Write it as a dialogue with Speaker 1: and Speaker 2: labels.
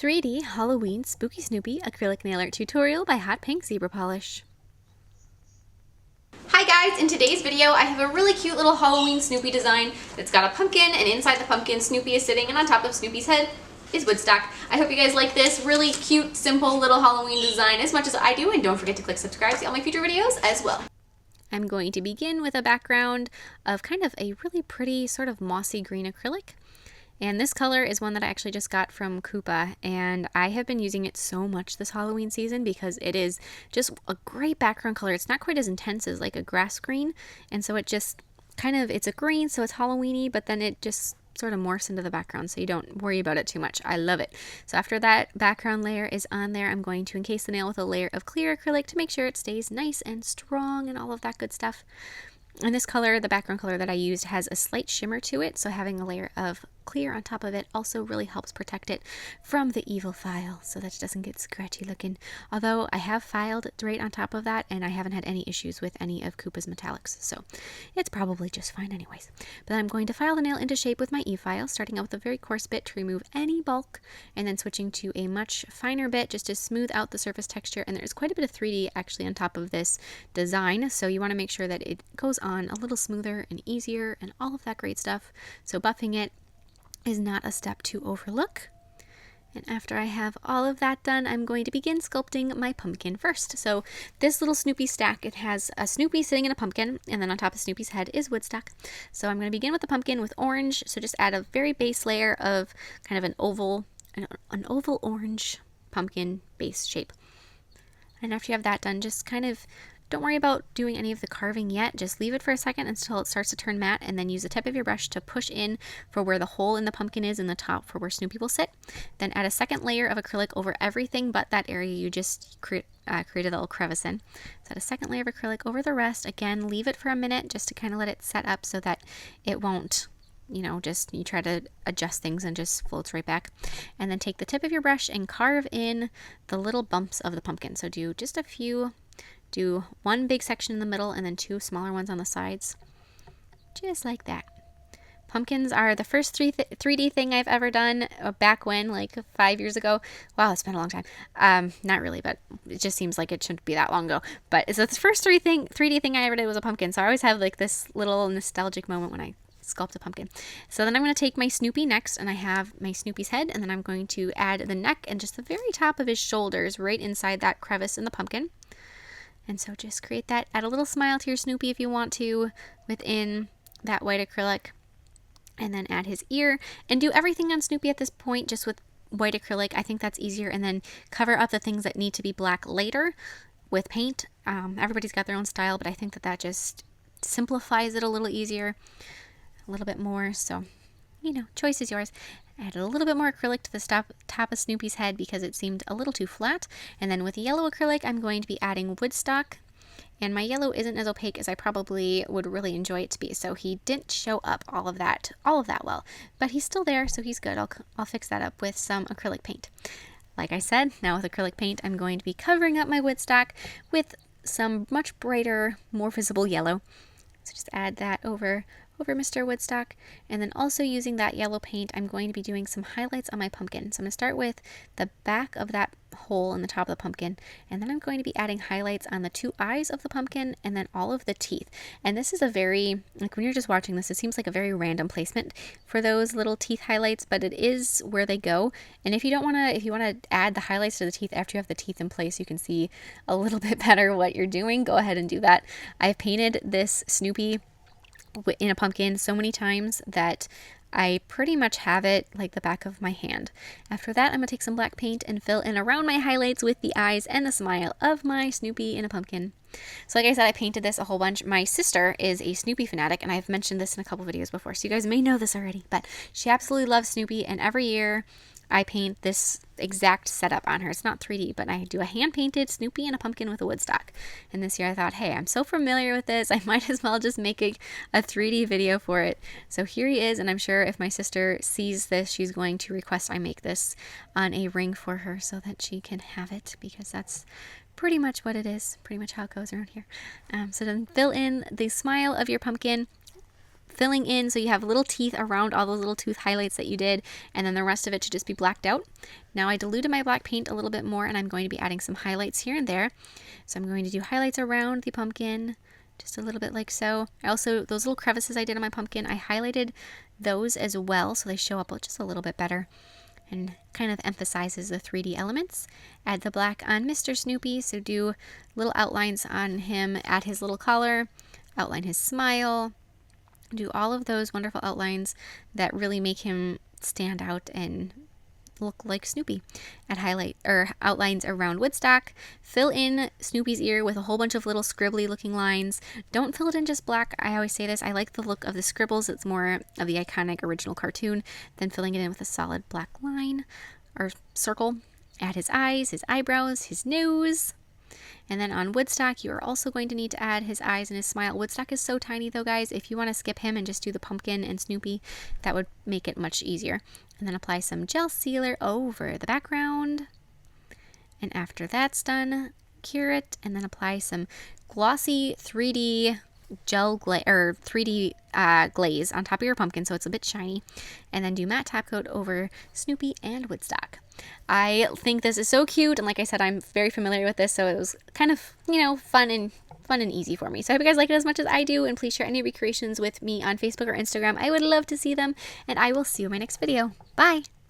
Speaker 1: 3D Halloween Spooky Snoopy Acrylic Nail Art Tutorial by Hotpinkzebrapolish.
Speaker 2: Hi guys, in today's video I have a really cute little Halloween Snoopy design that's got a pumpkin, and inside the pumpkin Snoopy is sitting, and on top of Snoopy's head is Woodstock. I hope you guys like this really cute, simple little Halloween design as much as I do, and don't forget to click subscribe to see all my future videos as well.
Speaker 1: I'm going to begin with a background of kind of a really pretty sort of mossy green acrylic. And this color is one that I actually just got from Koopa, and I have been using it so much this Halloween season because it is just a great background color. It's not quite as intense as like a grass green, and so it just kind of, it's a green, so it's Halloween-y, but then it just sort of morphs into the background, so you don't worry about it too much. I love it. So after that background layer is on there, I'm going to encase the nail with a layer of clear acrylic to make sure it stays nice and strong and all of that good stuff. And this color, the background color that I used, has a slight shimmer to it, so having a layer of clear on top of it also really helps protect it from the evil file so that it doesn't get scratchy looking. Although I have filed right on top of that, and I haven't had any issues with any of Koopa's metallics, so it's probably just fine anyways. But I'm going to file the nail into shape with my E-file, starting out with a very coarse bit to remove any bulk, and then switching to a much finer bit just to smooth out the surface texture. And there's quite a bit of 3D actually on top of this design, so you want to make sure that it goes on a little smoother and easier and all of that great stuff. So buffing it is not a step to overlook. And after I have all of that done, I'm going to begin sculpting my pumpkin first. So this little Snoopy stack, it has a Snoopy sitting in a pumpkin, and then on top of Snoopy's head is Woodstock. So I'm going to begin with the pumpkin with orange. So just add a very base layer of kind of an oval orange pumpkin base shape. And after you have that done, just kind of don't worry about doing any of the carving yet. Just leave it for a second until it starts to turn matte, and then use the tip of your brush to push in for where the hole in the pumpkin is in the top for where Snoopy will sit. Then add a second layer of acrylic over everything but that area you just created a little crevice in. So add a second layer of acrylic over the rest. Again, leave it for a minute just to kind of let it set up so that it won't, just you try to adjust things and just floats right back. And then take the tip of your brush and carve in the little bumps of the pumpkin. So do just a few. Do one big section in the middle and then two smaller ones on the sides. Just like that. Pumpkins are the first 3D thing I've ever done back when, like 5 years ago. Wow, it's been a long time. Not really, but it just seems like it shouldn't be that long ago. But it's the first 3D thing I ever did was a pumpkin. So I always have like this little nostalgic moment when I sculpt a pumpkin. So then I'm going to take my Snoopy next, and I have my Snoopy's head, and then I'm going to add the neck and just the very top of his shoulders right inside that crevice in the pumpkin. And so just create that, add a little smile to your Snoopy if you want to within that white acrylic, and then add his ear, and do everything on Snoopy at this point just with white acrylic. I think that's easier, and then cover up the things that need to be black later with paint. Everybody's got their own style, but I think that just simplifies it a little easier, a little bit more. So, choice is yours. Added a little bit more acrylic to the top of Snoopy's head because it seemed a little too flat. And then with yellow acrylic, I'm going to be adding Woodstock. And my yellow isn't as opaque as I probably would really enjoy it to be. So he didn't show up all of that well. But he's still there, so he's good. I'll fix that up with some acrylic paint. Like I said, now with acrylic paint, I'm going to be covering up my Woodstock with some much brighter, more visible yellow. So just add that over Mr. Woodstock, and then also using that yellow paint, I'm going to be doing some highlights on my pumpkin. So I'm going to start with the back of that hole in the top of the pumpkin, and then I'm going to be adding highlights on the two eyes of the pumpkin and then all of the teeth. And this is a very, like when you're just watching this, it seems like a very random placement for those little teeth highlights, but it is where they go. And if you want to add the highlights to the teeth after you have the teeth in place, you can see a little bit better what you're doing, go ahead and do that. I've painted this Snoopy in a pumpkin so many times that I pretty much have it like the back of my hand. After that, I'm going to take some black paint and fill in around my highlights with the eyes and the smile of my Snoopy in a pumpkin. So like I said, I painted this a whole bunch. My sister is a Snoopy fanatic, and I've mentioned this in a couple videos before, so you guys may know this already, but she absolutely loves Snoopy, and every year I paint this exact setup on her. It's not 3D, but I do a hand-painted Snoopy and a pumpkin with a Woodstock. And this year I thought, hey, I'm so familiar with this, I might as well just make a 3D video for it. So here he is, and I'm sure if my sister sees this, she's going to request I make this on a ring for her so that she can have it, because that's pretty much what it is, pretty much how it goes around here. So then fill in the smile of your pumpkin, filling in so you have little teeth around all those little tooth highlights that you did, and then the rest of it should just be blacked out. Now I diluted my black paint a little bit more, and I'm going to be adding some highlights here and there. So I'm going to do highlights around the pumpkin, just a little bit like so. I also, those little crevices I did on my pumpkin, I highlighted those as well so they show up just a little bit better and kind of emphasizes the 3D elements. Add the black on Mr. Snoopy, so do little outlines on him, add his little collar, outline his smile, do all of those wonderful outlines that really make him stand out and look like Snoopy. Add highlight or outlines around Woodstock. Fill in Snoopy's ear with a whole bunch of little scribbly looking lines. Don't fill it in just black. I always say this. I like the look of the scribbles. It's more of the iconic original cartoon than filling it in with a solid black line or circle. Add his eyes, his eyebrows, his nose. And then on Woodstock, you are also going to need to add his eyes and his smile. Woodstock is so tiny though, guys. If you want to skip him and just do the pumpkin and Snoopy, that would make it much easier. And then apply some gel sealer over the background. And after that's done, cure it and then apply some glossy 3D gel or 3D glaze on top of your pumpkin so it's a bit shiny, and then do matte top coat over Snoopy and Woodstock. I think this is so cute, and like I said, I'm very familiar with this, so it was kind of, you know, fun and easy for me. So I hope you guys like it as much as I do, and please share any recreations with me on Facebook or Instagram. I would love to see them, and I will see you in my next video. Bye!